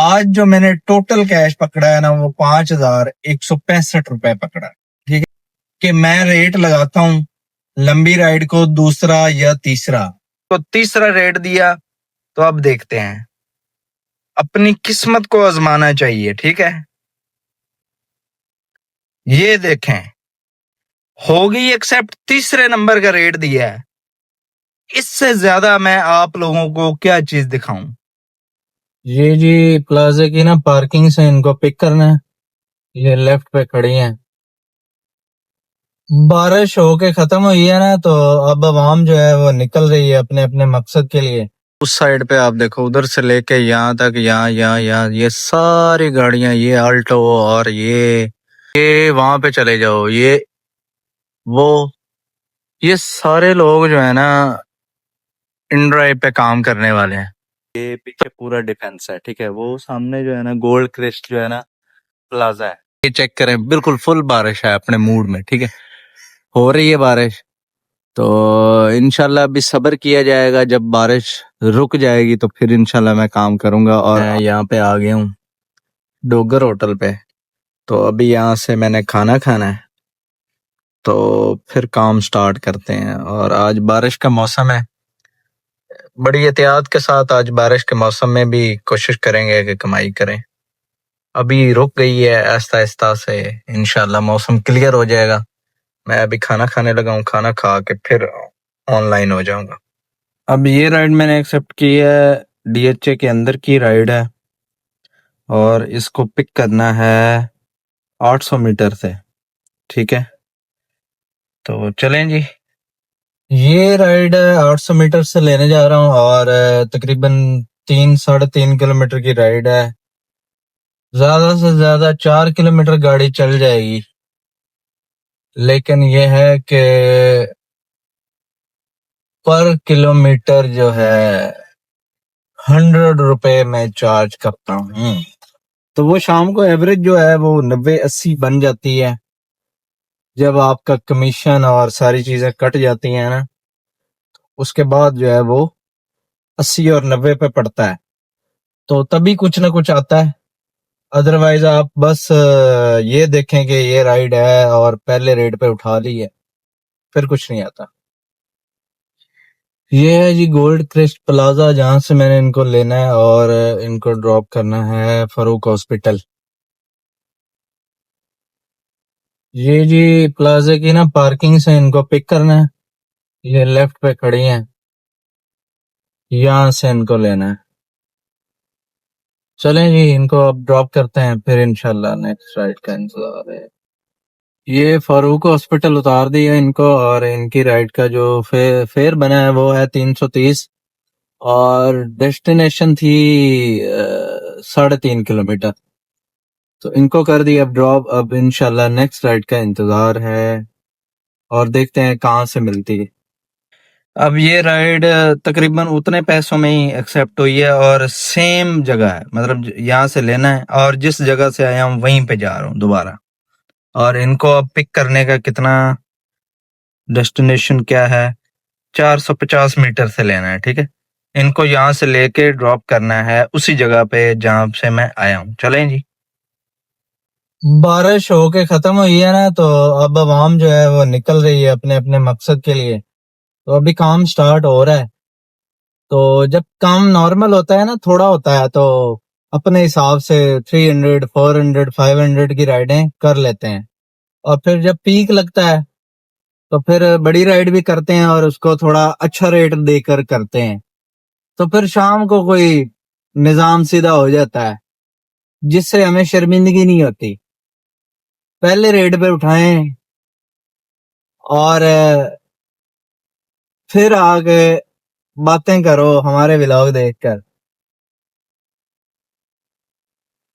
आज जो मैंने टोटल कैश पकड़ा है ना वो 5,165 रुपए पकड़ा है। ठीक है कि मैं रेट लगाता हूँ लंबी राइड को दूसरा या तीसरा, तो तीसरा रेट दिया। तो अब देखते हैं, अपनी किस्मत को आजमाना चाहिए। ठीक है, ये देखें, होगी एक्सेप्ट, तीसरे नंबर का रेट दिया है। इससे ज्यादा मैं आप लोगों को क्या चीज दिखाऊं। ये जी प्लाजा की ना पार्किंग से इनको पिक करना है। ये लेफ्ट पे खड़ी हैं। बारिश होके खत्म हुई है ना, तो अब आवाम जो है वो निकल रही है अपने अपने मकसद के लिए। उस साइड पे आप देखो, उधर से लेके यहाँ तक, यहाँ ये सारी गाड़ियां, ये आल्टो और ये वहां पे चले जाओ, वो ये सारे लोग जो है ना इन ड्राइव पे काम करने वाले हैं। ये पीछे पूरा डिफेंस है। ठीक है, वो सामने जो है ना गोल्ड क्रिस्ट जो है ना प्लाजा है। ये चेक करें, बिल्कुल फुल बारिश है अपने मूड में। ठीक है, हो रही है बारिश, तो इंशाल्लाह अभी सब्र किया जाएगा। जब बारिश रुक जाएगी तो फिर इंशाल्लाह मैं काम करूंगा। और मैं यहाँ पे आ गया हूँ डोगर होटल पे, तो अभी यहाँ से मैंने खाना खाना है, तो फिर काम स्टार्ट करते हैं। और आज बारिश का मौसम है, बड़ी एहतियात के साथ आज बारिश के मौसम में भी कोशिश करेंगे कि कमाई करें। अभी रुक गई है, आहिस्ता आहिस्ता से इंशाल्लाह मौसम क्लियर हो जाएगा। मैं अभी खाना खाने लगा हूँ, खाना खा के फिर ऑनलाइन हो जाऊंगा। अब ये राइड मैंने एक्सेप्ट की है, डीएचए के अंदर की राइड है और इसको पिक करना है 800 मीटर से। ठीक है, तो चलें जी। ये राइड 800 मीटर से लेने जा रहा हूँ और तकरीबन 3-3.5 किलोमीटर की राइड है। ज्यादा से ज्यादा 4 किलोमीटर गाड़ी चल जाएगी, लेकिन यह है कि पर किलोमीटर जो है 100 रुपए में चार्ज करता हूँ। तो वो शाम को एवरेज जो है वो 90-80 बन जाती है। जब आपका कमीशन और सारी चीजें कट जाती हैं ना, उसके बाद जो है वो 80 और 90 पे पड़ता है, तो तभी कुछ ना कुछ आता है। अदरवाइज आप बस ये देखें कि ये राइड है और पहले रेट पे उठा ली है, फिर कुछ नहीं आता। ये है जी गोल्ड क्रिस्ट प्लाजा, जहां से मैंने इनको लेना है और इनको ड्रॉप करना है फारूक हॉस्पिटल। ये जी प्लाजा की ना पार्किंग से इनको पिक करना है। ये लेफ्ट पे खड़ी हैं, यहाँ से इनको लेना है। चलें जी, इनको अब ड्रॉप करते हैं, फिर इंशाल्लाह नेक्स्ट राइड का इंतजार है। ये फारूक हॉस्पिटल उतार दिया इनको और इनकी राइड का जो फेयर बना है वो है 330 और डेस्टिनेशन थी 3.5 किलोमीटर। तो इनको कर दिया अब ड्रॉप। अब इंशाल्लाह नेक्स्ट राइड का इंतजार है और देखते हैं कहाँ से मिलती है। अब ये राइड तकरीबन उतने पैसों में ही एक्सेप्ट हुई है और सेम जगह है, मतलब यहाँ से लेना है और जिस जगह से आया हूँ वहीं पे जा रहा हूँ दोबारा। और इनको अब पिक करने का कितना, डेस्टिनेशन क्या है, 450 मीटर से लेना है। ठीक है, इनको यहाँ से लेके ड्रॉप करना है उसी जगह पे जहाँ से मैं आया हूँ। चलें जी। बारिश होके खत्म हुई है ना, तो अब आवाम जो है वो निकल रही है अपने अपने मकसद के लिए। तो अभी काम स्टार्ट हो रहा है। तो जब काम नॉर्मल होता है ना, थोड़ा होता है, तो अपने हिसाब से 300, 400, 500 की राइडें कर लेते हैं। और फिर जब पीक लगता है तो फिर बड़ी राइड भी करते हैं और उसको थोड़ा अच्छा रेट देकर करते हैं। तो फिर शाम को कोई निजाम सीधा हो जाता है, जिससे हमें शर्मिंदगी नहीं होती। पहले रेट पे उठाएं और फिर आके बातें करो हमारे व्लॉग देखकर।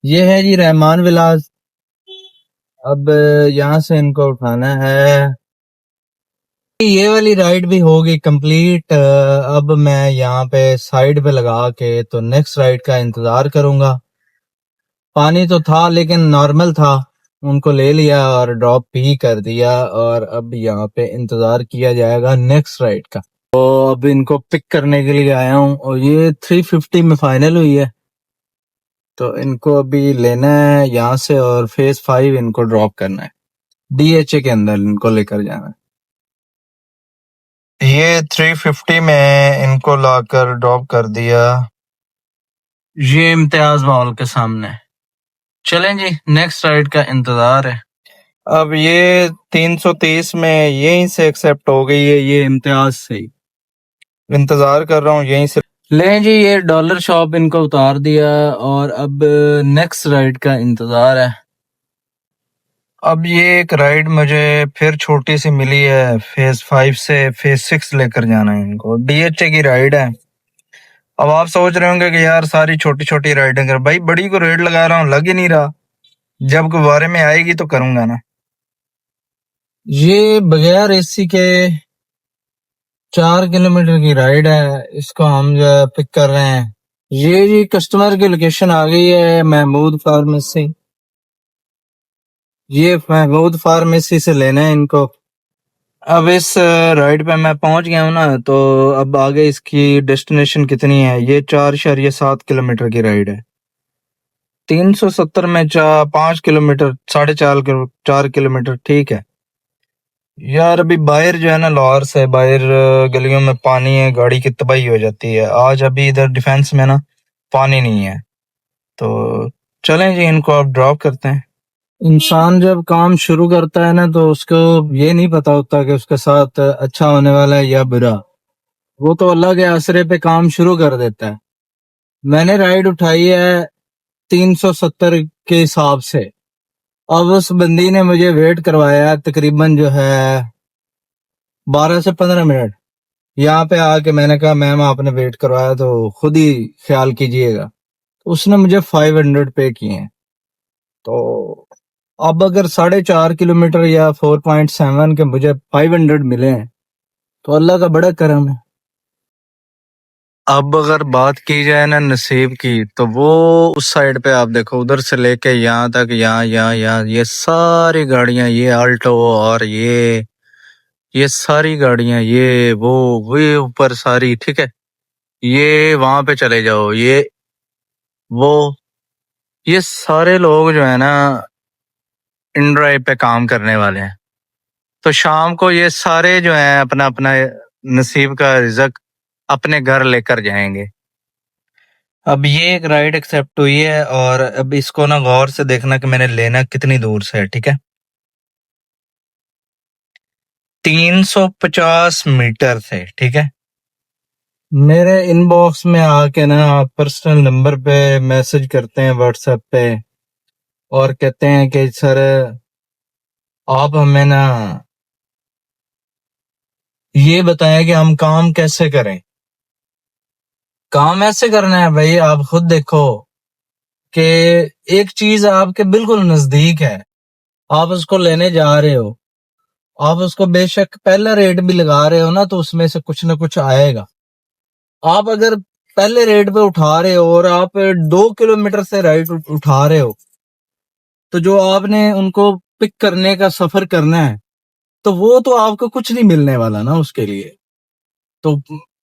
ये है जी रहमान विलास। अब यहाँ से इनको उठाना है। ये वाली राइड भी होगी कंप्लीट। अब मैं यहाँ पे साइड पे लगा के तो नेक्स्ट राइड का इंतजार करूंगा। पानी तो था लेकिन नॉर्मल था, उनको ले लिया और ड्रॉप भी कर दिया और अब यहाँ पे इंतजार किया जाएगा नेक्स्ट राइड का। तो अब इनको पिक करने के लिए आया हूँ और ये 350 में फाइनल हुई है। तो इनको अभी लेना है यहाँ से और फेज 5 इनको ड्रॉप करना है, डीएचए के अंदर इनको लेकर जाना है। ये 350 में इनको लाकर ड्रॉप कर दिया, ये इम्तियाज मॉल के सामने। चलें जी, नेक्स्ट राइड का इंतजार है। अब ये 330 में यहीं से एक्सेप्ट हो गई है, ये इम्तियाज से ही इंतजार कर रहा हूँ यहीं से। लें जी, ये डॉलर शॉप इनको उतार दिया और अब नेक्स्ट राइड का इंतजार है। अब ये एक राइड मुझे फिर छोटी सी मिली है, फेज 5 से फेज 6 लेकर जाना है इनको, डीएचए की राइड है। अब आप सोच रहे होंगे कि यार सारी छोटी छोटी राइडें कर, भाई बड़ी को रेट लगा रहा हूँ, लग ही नहीं रहा, जब गुब्बारे में आएगी तो करूंगा ना। ये बगैर एसी के 4 किलोमीटर की राइड है, इसको हम जो है पिक कर रहे हैं। ये जी कस्टमर की लोकेशन आ गई है, महमूद फार्मेसी। ये महमूद फार्मेसी से लेना है इनको। अब इस राइड पे मैं पहुंच गया हूं ना, तो अब आगे इसकी डेस्टिनेशन कितनी है, ये 4.7 किलोमीटर की राइड है। 370 में 5 किलोमीटर, 4.5 किलोमीटर ठीक है। यार अभी बाहर जो है ना, लाहौर से बाहर गलियों में पानी है, गाड़ी की तबाही हो जाती है। आज अभी इधर डिफेंस में ना पानी नहीं है, तो चलें जी इनको अब ड्रॉप करते हैं। इंसान जब काम शुरू करता है ना, तो उसको ये नहीं पता होता कि उसके साथ अच्छा होने वाला है या बुरा। वो तो अल्लाह के आसरे पे काम शुरू कर देता है। मैंने राइड उठाई है 370 के हिसाब से। अब उस बंदी ने मुझे वेट करवाया तकरीबन जो है 12 से 15 मिनट। यहाँ पे आके मैंने कहा मैम आपने वेट करवाया तो खुद ही ख्याल कीजिएगा। उसने मुझे 500 पे किए हैं। तो अब अगर 4.5 किलोमीटर या 4.7 के मुझे 500 मिले हैं, तो अल्लाह का बड़ा करम है। अब अगर बात की जाए ना नसीब की, तो वो उस साइड पे आप देखो, उधर से लेके यहाँ तक, यहाँ ये सारी गाड़ियां, ये आल्टो और ये सारी गाड़ियां, ये वो ऊपर सारी, ठीक है। ये वहां पे चले जाओ, वो ये सारे लोग जो है ना इन ड्राइव पे काम करने वाले हैं। तो शाम को ये सारे जो हैं अपना अपना नसीब का रिजक अपने घर लेकर जाएंगे। अब ये एक राइड एक्सेप्ट हुई है और अब इसको ना गौर से देखना कि मैंने लेना कितनी दूर से है, ठीक है। 350 मीटर से, ठीक है। मेरे इनबॉक्स में आके ना आप पर्सनल नंबर पे मैसेज करते हैं व्हाट्सएप पे और कहते हैं कि सर आप हमें ना ये बताएं कि हम काम कैसे करें। काम ऐसे करना है भाई, आप खुद देखो कि एक चीज आपके बिल्कुल नजदीक है, आप उसको लेने जा रहे हो, आप उसको बेशक पहला रेट भी लगा रहे हो ना, तो उसमें से कुछ ना कुछ आएगा। आप अगर पहले रेट पे उठा रहे हो और आप 2 किलोमीटर से राइड उठा रहे हो, तो जो आपने उनको पिक करने का सफर करना है, तो वो तो आपको कुछ नहीं मिलने वाला ना उसके लिए। तो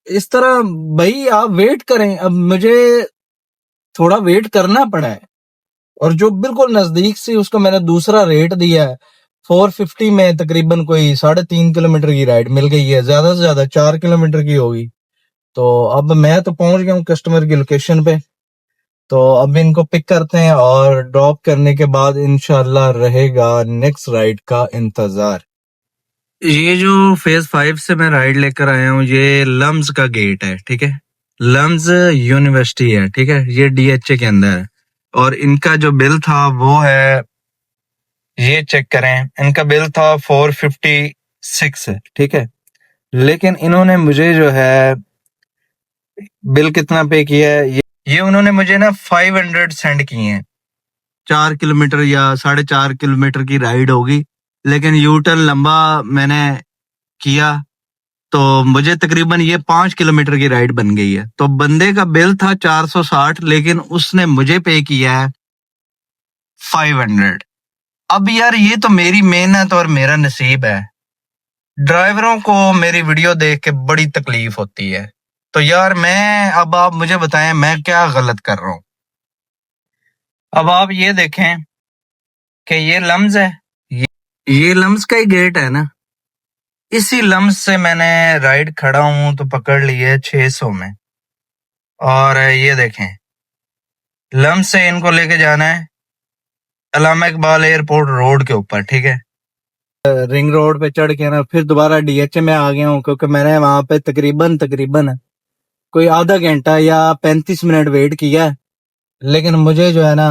इस तरह भाई आप वेट करें। अब मुझे थोड़ा वेट करना पड़ा है, और जो बिल्कुल नजदीक से उसको मैंने दूसरा रेट दिया है 450 में, तकरीबन कोई 3.5 किलोमीटर की राइड मिल गई है, ज्यादा से ज्यादा 4 किलोमीटर की होगी। तो अब मैं तो पहुंच गया हूँ कस्टमर की लोकेशन पे, तो अब इनको पिक करते हैं और ड्रॉप करने के बाद इंशाल्लाह रहेगा नेक्स्ट राइड का इंतजार। ये जो फेज 5 से मैं राइड लेकर आया हूँ, ये लम्स का गेट है, ठीक है। लम्स यूनिवर्सिटी है, ठीक है, ये डीएचए के अंदर है। और इनका जो बिल था वो है, ये चेक करें, इनका बिल था 456 है, ठीक है। लेकिन इन्होंने मुझे जो है बिल कितना पे किया है, ये उन्होंने मुझे ना 500 सेंड किए हैं। 4 किलोमीटर या 4.5 किलोमीटर की राइड होगी, लेकिन यू टर्न लंबा मैंने किया, तो मुझे तकरीबन ये 5 किलोमीटर की राइड बन गई है। तो बंदे का बिल था 460, लेकिन उसने मुझे पे किया है 500। अब यार ये तो मेरी मेहनत और मेरा नसीब है। ड्राइवरों को मेरी वीडियो देख के बड़ी तकलीफ होती है, तो यार मैं, अब आप मुझे बताएं मैं क्या गलत कर रहा हूँ। अब आप ये देखें कि ये लम्स है, ये लम्स का ही गेट है ना। इसी लम्स से मैंने राइड खड़ा हूं तो पकड़ ली है 600 में। और ये देखें, लम्स से इनको लेके जाना है अल्लामा इकबाल एयरपोर्ट रोड के ऊपर, ठीक है। रिंग रोड पे चढ़ के ना फिर दोबारा डीएचए में आ गया हूँ, क्योंकि मैंने वहां पे तकरीबन तकरीबन कोई आधा घंटा या 35 मिनट वेट किया है, लेकिन मुझे जो है ना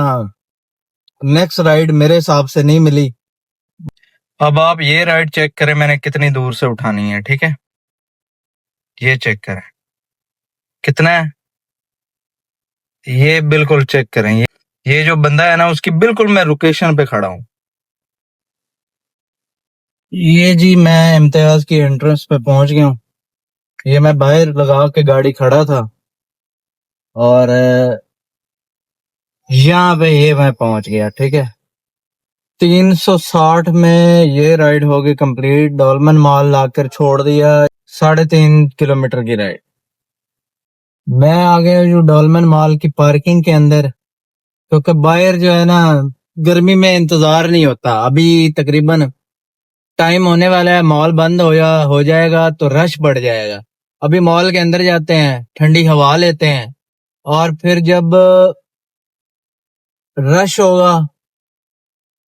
नेक्स्ट राइड मेरे हिसाब से नहीं मिली। अब आप ये राइड चेक करें मैंने कितनी दूर से उठानी है, ठीक है। ये चेक करें कितना है, ये बिल्कुल चेक करें। ये जो बंदा है ना उसकी बिल्कुल मैं लोकेशन पे खड़ा हूँ। ये जी मैं इम्तियाज की एंट्रेंस पे पहुंच गया हूँ। ये मैं बाहर लगा के गाड़ी खड़ा था और यहाँ पे ये मैं पहुंच गया, ठीक है। 360 में ये राइड होगी कंप्लीट। डॉलमन मॉल लाकर छोड़ दिया, 3.5 किलोमीटर की राइड। मैं आ गया जो डॉलमन मॉल की पार्किंग के अंदर, क्योंकि बाहर जो है ना गर्मी में इंतजार नहीं होता। अभी तकरीबन टाइम होने वाला है, मॉल बंद हो जाएगा तो रश बढ़ जाएगा। अभी मॉल के अंदर जाते हैं, ठंडी हवा लेते हैं, और फिर जब रश होगा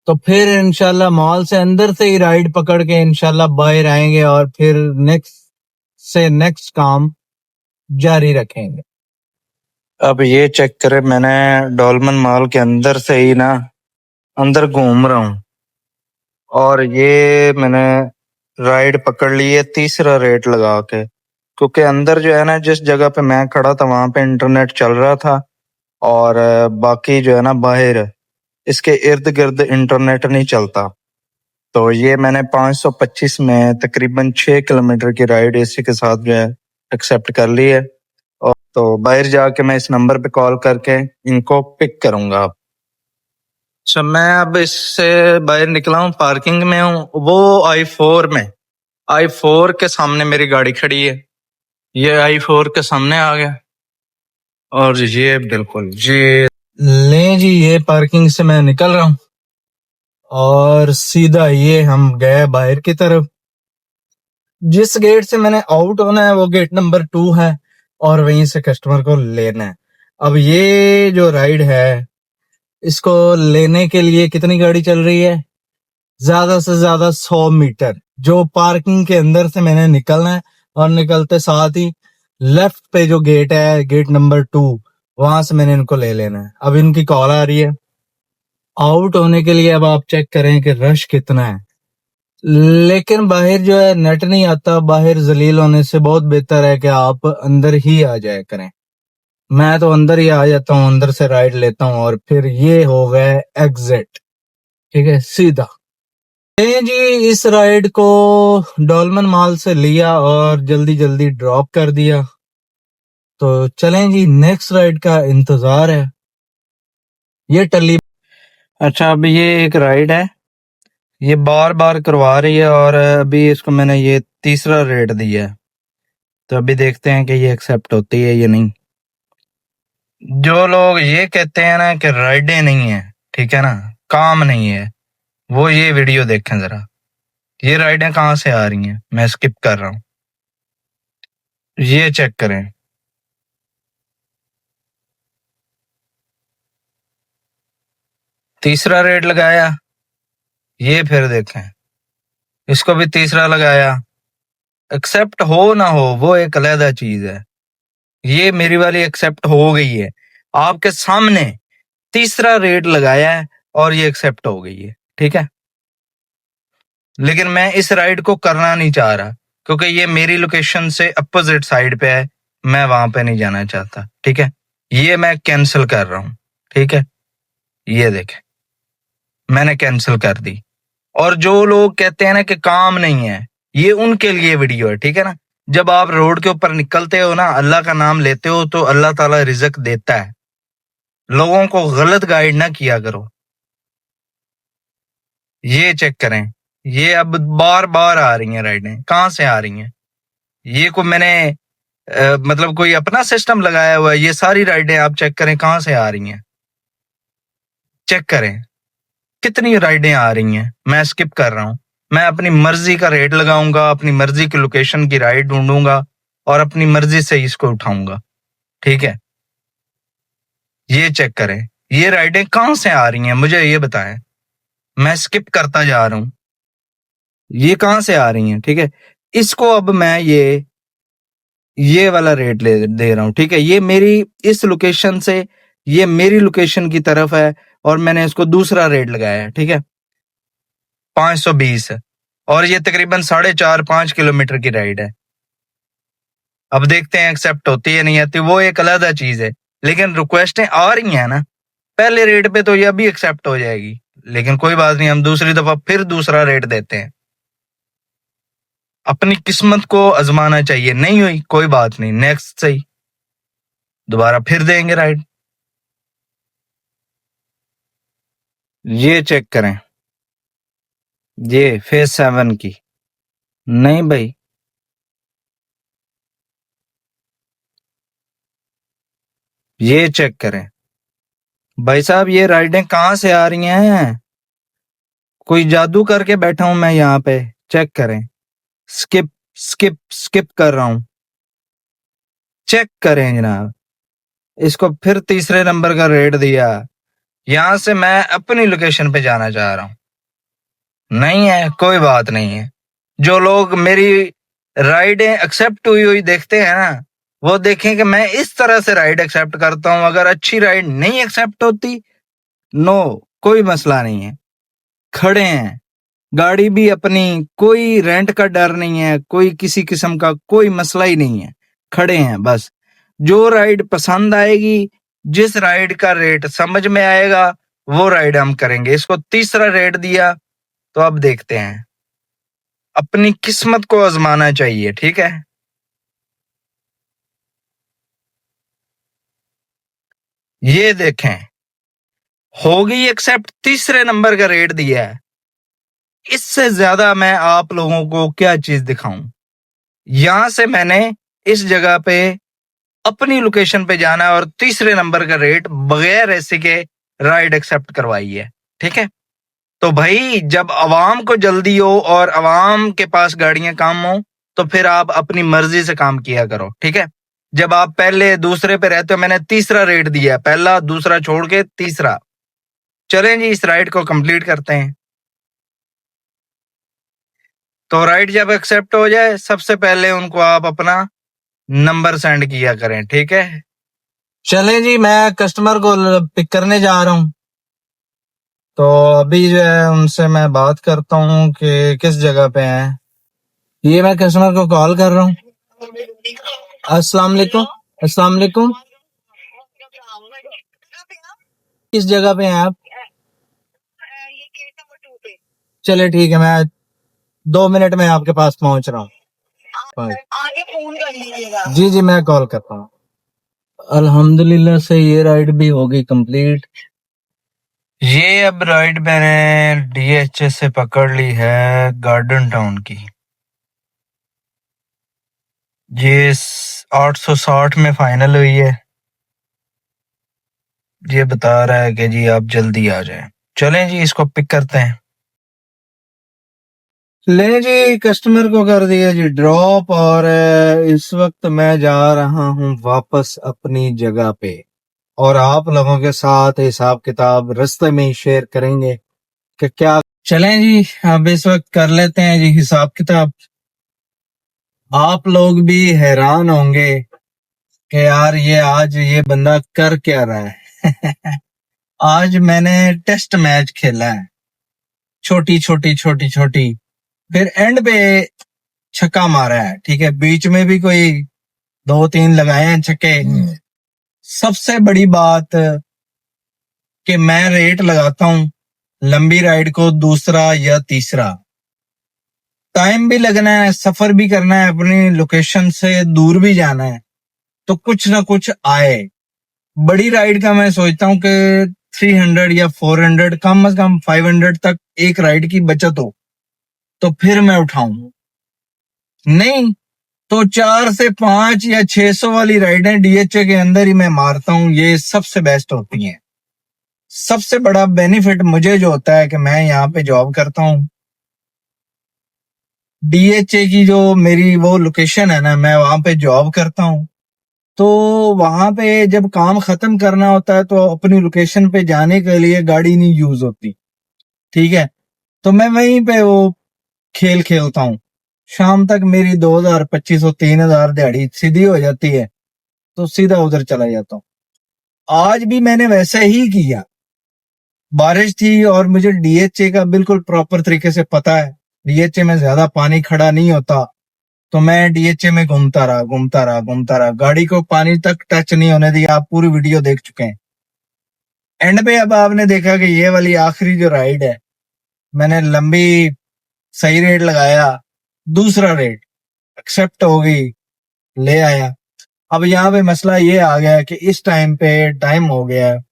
तो फिर इंशाल्लाह मॉल से अंदर से ही राइड पकड़ के इंशाल्लाह बाहर आएंगे और फिर नेक्स्ट काम जारी रखेंगे। अब ये चेक करें, मैंने डॉलमन मॉल के अंदर से ही ना अंदर घूम रहा हूँ और ये मैंने राइड पकड़ ली है 3रा रेट लगा के, क्योंकि अंदर जो है ना जिस जगह पे मैं खड़ा था वहां पे इंटरनेट चल रहा था और बाकी जो है ना बाहर इसके इर्द गिर्द इंटरनेट नहीं चलता। तो ये मैंने 525 में तकरीबन 6 किलोमीटर की राइड इसी के साथ जो है एक्सेप्ट कर ली है। और तो बाहर जाके मैं इस नंबर पे कॉल करके इनको पिक करूंगा। अच्छा, मैं अब इससे बाहर निकला हूँ, पार्किंग में हूँ, वो I4 में। I4 के सामने मेरी गाड़ी खड़ी है, ये I4 के सामने आ गया और ये बिल्कुल ये ले जी, ये पार्किंग से मैं निकल रहा हूँ और सीधा ये हम गए बाहर की तरफ। जिस गेट से मैंने आउट होना है वो गेट नंबर 2 है और वहीं से कस्टमर को लेना है। अब ये जो राइड है इसको लेने के लिए कितनी गाड़ी चल रही है, ज्यादा से ज्यादा 100 मीटर जो पार्किंग के अंदर से मैंने निकलना है, और निकलते साथ ही लेफ्ट पे जो गेट है गेट नंबर 2 वहां से मैंने इनको ले लेना है। अब इनकी कॉल आ रही है आउट होने के लिए। अब आप चेक करें कि रश कितना है, लेकिन बाहर जो है नेट नहीं आता। बाहर जलील होने से बहुत बेहतर है कि आप अंदर ही आ जाए करें। मैं तो अंदर ही आ जाता हूँ, अंदर से राइड लेता हूँ और फिर ये हो गए एग्जिट, ठीक है, सीधा। जी इस राइड को डॉलमन मॉल से लिया और जल्दी जल्दी ड्रॉप कर दिया। तो चलें जी, नेक्स्ट राइड का इंतजार है। ये टली। अच्छा, अब ये एक राइड है, ये बार बार करवा रही है और अभी इसको मैंने ये 3रा रेट दिया है, तो अभी देखते हैं कि ये एक्सेप्ट होती है या नहीं। जो लोग ये कहते हैं ना कि राइडें नहीं है, ठीक है ना, काम नहीं है, वो ये वीडियो देखें जरा। ये राइडें कहाँ से आ रही हैं, मैं स्किप कर रहा हूँ, ये चेक करें। 3रा रेट लगाया, ये फिर देखें, इसको भी 3रा लगाया। एक्सेप्ट हो ना हो वो एक अलग चीज है। ये मेरी वाली एक्सेप्ट हो गई है आपके सामने, 3रा रेट लगाया है और ये एक्सेप्ट हो गई है, ठीक है। लेकिन मैं इस राइड को करना नहीं चाह रहा क्योंकि ये मेरी लोकेशन से अपोजिट साइड पे है, मैं वहां पे नहीं जाना चाहता, ठीक है। ये मैं कैंसिल कर रहा हूं, ठीक है, ये देखें मैंने कैंसिल कर दी। और जो लोग कहते हैं ना कि काम नहीं है, ये उनके लिए वीडियो है, ठीक है ना। जब आप रोड के ऊपर निकलते हो ना, अल्लाह का नाम लेते हो तो अल्लाह ताला रिज़्क देता है। लोगों को गलत गाइड ना किया करो। ये चेक करें, ये अब बार बार आ रही हैं राइडें, कहाँ से आ रही हैं। ये को मैंने मतलब कोई अपना सिस्टम लगाया हुआ है, ये सारी राइडें आप चेक करें कहाँ से आ रही हैं। चेक करें कितनी राइडें आ रही हैं। मैं स्किप कर रहा हूं, मैं अपनी मर्जी का रेट लगाऊंगा, अपनी मर्जी की लोकेशन की राइड ढूंढूंगा और अपनी मर्जी से इसको उठाऊंगा। ठीक है, ये चेक करें ये राइडें कहां से आ रही हैं, मुझे ये बताएं। मैं स्किप करता जा रहा हूं, ये कहां से आ रही हैं। ठीक है, इसको अब मैं ये वाला रेट दे रहा हूं। ठीक है, ये मेरी इस लोकेशन से ये मेरी लोकेशन की तरफ है और मैंने इसको दूसरा रेट लगाया है। ठीक है, 520 है और ये तकरीबन 4.5-5 किलोमीटर की राइड है। अब देखते हैं एक्सेप्ट होती है नहीं आती, वो एक अलग चीज है, लेकिन रिक्वेस्टें आ रही हैं ना पहले रेट पे, तो ये अभी एक्सेप्ट हो जाएगी। लेकिन कोई बात नहीं, हम दूसरी दफा फिर दूसरा रेट देते हैं। अपनी किस्मत को आजमाना चाहिए, नहीं हुई कोई बात नहीं, नेक्स्ट सही दोबारा फिर देंगे राइड। ये चेक करें, ये फेज 7 की नहीं भाई, ये चेक करें भाई साहब, ये राइडें कहां से आ रही हैं। कोई जादू करके बैठा हूं मैं यहाँ पे। चेक करें, स्किप स्किप स्किप कर रहा हूं, चेक करें जनाब। इसको फिर तीसरे नंबर का रेट दिया, यहां से मैं अपनी लोकेशन पे जाना चाह रहा हूं। नहीं है कोई बात नहीं है, जो लोग मेरी राइडें एक्सेप्ट हुई देखते हैं ना, वो देखें कि मैं इस तरह से राइड एक्सेप्ट करता हूं। अगर अच्छी राइड नहीं एक्सेप्ट होती, नो कोई मसला नहीं है, खड़े हैं, गाड़ी भी अपनी, कोई रेंट का डर नहीं है, कोई किसी किस्म का कोई मसला ही नहीं है, खड़े हैं बस। जो राइड पसंद आएगी, जिस राइड का रेट समझ में आएगा, वो राइड हम करेंगे। इसको तीसरा रेट दिया, तो अब देखते हैं, अपनी किस्मत को आजमाना चाहिए। ठीक है, ये देखें होगी एक्सेप्ट, तीसरे नंबर का रेट दिया है। इससे ज्यादा मैं आप लोगों को क्या चीज दिखाऊं। यहां से मैंने इस जगह पे अपनी लोकेशन पे जाना और तीसरे नंबर का रेट बगैर ऐसे के राइड एक्सेप्ट करवाई है। ठीक है, तो भाई जब अवाम को जल्दी हो और अवाम के पास गाड़ियां कम हो, तो फिर आप अपनी मर्जी से काम किया करो। ठीक है, जब आप पहले दूसरे पे रहते हो, मैंने तीसरा रेट दिया, पहला दूसरा छोड़ के तीसरा। चलें जी, इस राइड को कंप्लीट करते हैं। तो राइड जब एक्सेप्ट हो जाए, सबसे पहले उनको आप अपना नंबर सेंड किया करें। ठीक है, चलें जी, मैं कस्टमर को पिक करने जा रहा हूं, तो अभी जो है उनसे मैं बात करता हूं कि किस जगह पे हैं। ये मैं कस्टमर को कॉल कर रहा हूँ। अस्सलाम वालेकुम, अस्सलाम वालेकुम, किस जगह पे हैं आप। चले ठीक है, मैं 2 मिनट में आपके पास पहुंच रहा हूँ। आगे फोन कर लीजिएगा। जी जी, मैं कॉल करता हूँ। अल्हम्दुलिल्लाह से ये राइड भी हो गई कंप्लीट। ये अब राइड मैंने डीएचएस से पकड़ ली है, गार्डन टाउन की। ये 860 में फाइनल हुई है। ये बता रहा है कि जी आप जल्दी आ जाएं। चलें जी, इसको पिक करते हैं। ले जी, कस्टमर को कर दिया जी ड्रॉप और इस वक्त मैं जा रहा हूं वापस अपनी जगह पे, और आप लोगों के साथ हिसाब किताब रास्ते में ही शेयर करेंगे कि क्या। चलें जी, अब इस वक्त कर लेते हैं जी हिसाब किताब। आप लोग भी हैरान होंगे कि यार ये आज ये बंदा कर क्या रहा है। आज मैंने टेस्ट मैच खेला है, छोटी छोटी छोटी छोटी, फिर एंड पे छक्का मारा है। ठीक है, बीच में भी कोई 2-3 लगाए हैं छक्के। सबसे बड़ी बात कि मैं रेट लगाता हूं लंबी राइड को दूसरा या तीसरा, टाइम भी लगना है, सफर भी करना है, अपनी लोकेशन से दूर भी जाना है, तो कुछ ना कुछ आए। बड़ी राइड का मैं सोचता हूँ कि 300 या 400, कम से कम 500 तक एक राइड की बचत हो, तो फिर मैं उठाऊं। नहीं तो 4 से 5 या 600 वाली राइडें डीएचए के अंदर ही मैं मारता हूँ, ये सबसे बेस्ट होती हैं। सबसे बड़ा बेनिफिट मुझे जो होता है कि मैं यहाँ पे जॉब करता हूँ, डीएचए की जो मेरी वो लोकेशन है ना, मैं वहां पे जॉब करता हूँ। तो वहां पे जब काम खत्म करना होता है तो अपनी लोकेशन पे जाने के लिए गाड़ी नहीं यूज होती, ठीक है। तो मैं वहीं पे वो खेल खेलता हूँ। शाम तक मेरी 2000 2500 3000 दिहाड़ी सीधी हो जाती है, तो सीधा उधर चला जाता हूँ। आज भी मैंने वैसा ही किया। बारिश थी और मुझे डीएचए का बिल्कुल प्रॉपर तरीके से पता है, डीएचए में ज्यादा पानी खड़ा नहीं होता। तो मैं डीएचए में घूमता रहा, गाड़ी को पानी तक टच नहीं होने दिया। आप पूरी वीडियो देख चुके हैं। एंड पे अब आपने देखा कि ये वाली आखिरी जो राइड है, मैंने लंबी सही रेट लगाया, दूसरा रेट एक्सेप्ट हो गई, ले आया। अब यहाँ पे मसला ये आ गया कि इस टाइम पे टाइम हो गया है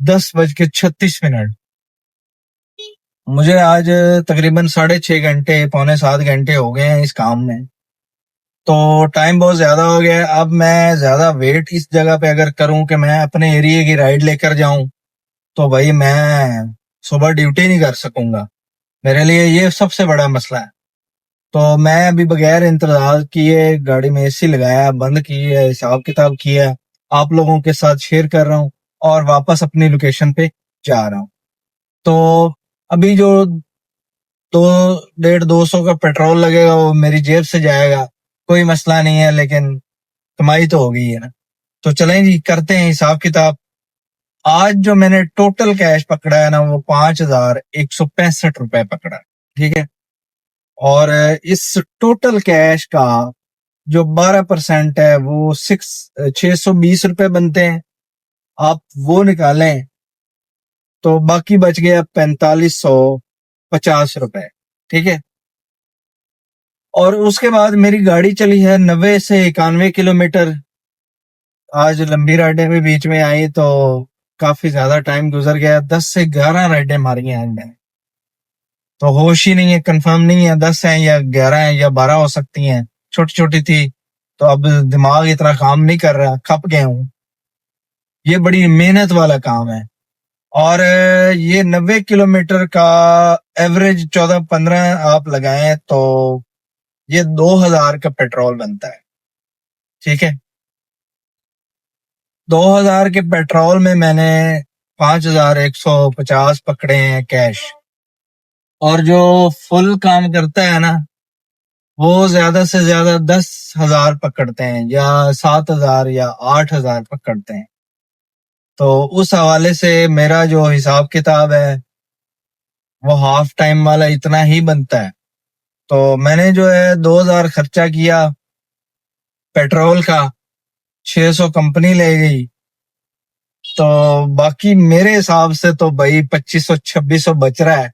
10:36। मुझे आज तकरीबन 6.5 घंटे 6.75 घंटे हो गए हैं इस काम में। तो टाइम बहुत ज्यादा हो गया है। अब मैं ज्यादा वेट इस जगह पे अगर करूं कि मैं अपने एरिया की राइड लेकर जाऊं, तो भाई मैं सुबह ड्यूटी नहीं कर सकूंगा। मेरे लिए ये सबसे बड़ा मसला है। तो मैं अभी बगैर इंतजार किए गाड़ी में एसी लगाया, बंद की है, हिसाब किताब किया, आप लोगों के साथ शेयर कर रहा हूँ और वापस अपनी लोकेशन पे जा रहा हूँ। तो अभी जो 200 का पेट्रोल लगेगा वो मेरी जेब से जाएगा, कोई मसला नहीं है, लेकिन कमाई तो हो गई है ना। तो चलें जी, करते हैं हिसाब किताब। आज जो मैंने टोटल कैश पकड़ा है ना, वो 5165 रुपए पकड़ा है, ठीक है। और इस टोटल कैश का जो 12% है वो 620 रुपए बनते हैं। आप वो निकालें तो बाकी बच गया 4550 रुपए, ठीक है। और उसके बाद मेरी गाड़ी चली है 90 से 91 किलोमीटर। आज लंबी राइडें भी बीच में आई तो काफी ज्यादा टाइम गुजर गया। 10 से 11 राइडें मारी हैं आज मैंने, तो होश ही नहीं है, कंफर्म नहीं है 10 है या 11 है या 12 हो सकती हैं। छोटी छोटी थी तो अब दिमाग इतना काम नहीं कर रहा, खप गया हूँ। ये बड़ी मेहनत वाला काम है। और ये 90 किलोमीटर का एवरेज 14-15 आप लगाएं तो ये 2000 का पेट्रोल बनता है, ठीक है। 2000 के पेट्रोल में मैंने 5150 पकड़े हैं कैश। और जो फुल काम करता है ना, वो ज्यादा से ज्यादा 10,000 पकड़ते हैं या 7,000 या 8,000 पकड़ते हैं। तो उस हवाले से मेरा जो हिसाब किताब है वो हाफ टाइम वाला इतना ही बनता है। तो मैंने जो है 2000 खर्चा किया पेट्रोल का, 600 कंपनी ले गई, तो बाकी मेरे हिसाब से तो भाई 2500-2600 बच रहा है।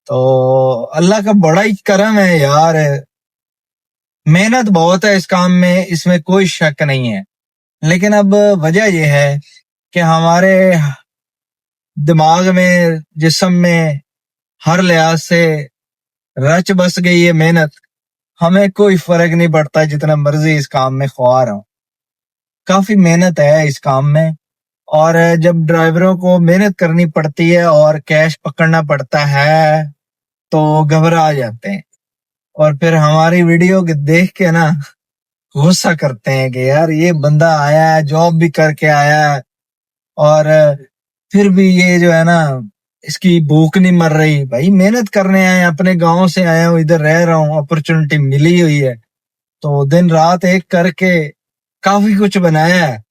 तो अल्लाह का बड़ा ही करम है यार। मेहनत बहुत है इस काम में, इसमें कोई शक नहीं है। लेकिन अब वजह यह है कि हमारे दिमाग में, जिस्म में हर लिहाज से रच बस गई है मेहनत। हमें कोई फर्क नहीं पड़ता जितना मर्जी इस काम में ख्वार हो। काफी मेहनत है इस काम में। और जब ड्राइवरों को मेहनत करनी पड़ती है और कैश पकड़ना पड़ता है तो घबरा जाते हैं, और फिर हमारी वीडियो के देख के ना गुस्सा करते हैं कि यार ये बंदा आया है, जॉब भी करके आया है, और फिर भी ये जो है ना, इसकी भूख नहीं मर रही। भाई मेहनत करने आए, अपने गांव से आया हूँ, इधर रह रहा हूँ, अपॉर्चुनिटी मिली हुई है, तो दिन रात एक करके काफी कुछ बनाया है।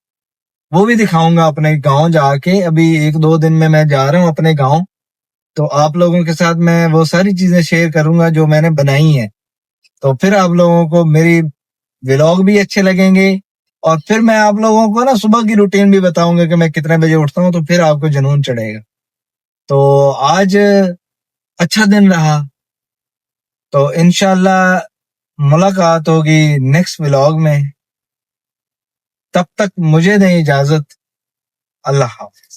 वो भी दिखाऊंगा अपने गांव जाके। अभी 1-2 दिन में मैं जा रहा हूँ अपने गांव, तो आप लोगों के साथ मैं वो सारी चीजें शेयर करूंगा जो मैंने बनाई है। तो फिर आप लोगों को मेरी व्लॉग भी अच्छे लगेंगे, और फिर मैं आप लोगों को ना सुबह की रूटीन भी बताऊंगा कि मैं कितने बजे उठता हूँ, तो फिर आपको जुनून चढ़ेगा। तो आज अच्छा दिन रहा, तो इंशाल्लाह मुलाकात होगी नेक्स्ट व्लॉग में। तब तक मुझे दें इजाजत। अल्लाह हाफ़िज़।